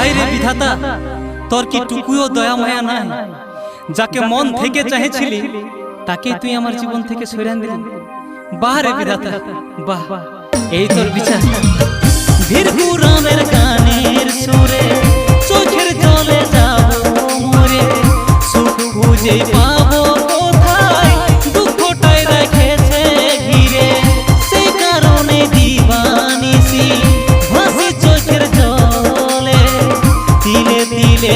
হায় রে বিধাতা, তোর কি টুকুও দয়া মায়া নাই? যাকে মন থেকে চাইছিলি তাকে তুই আমার জীবন থেকে সরিয়ে দিলি। বাহ রে বিধাতা বাহ, এই তোর বিচার। বীরপুরাণের গানের সুরে চোখের জলে যাবো মরে, সুখ খুঁজে পাবো কোথায়, দুঃখটাই রেখেছে ঘিরে। সেই কারণে দিবানিসি ভাসি চোখের জলে, তিলে তিলে